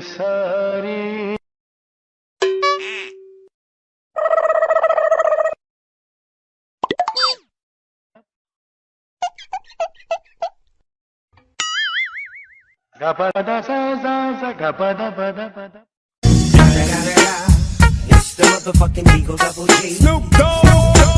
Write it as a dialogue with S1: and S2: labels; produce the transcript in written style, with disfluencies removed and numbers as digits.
S1: सारी गपदा सा सा सा गपदा पदा पदा.
S2: It's the motherfucking Eagle Double G. Snoop Dogg.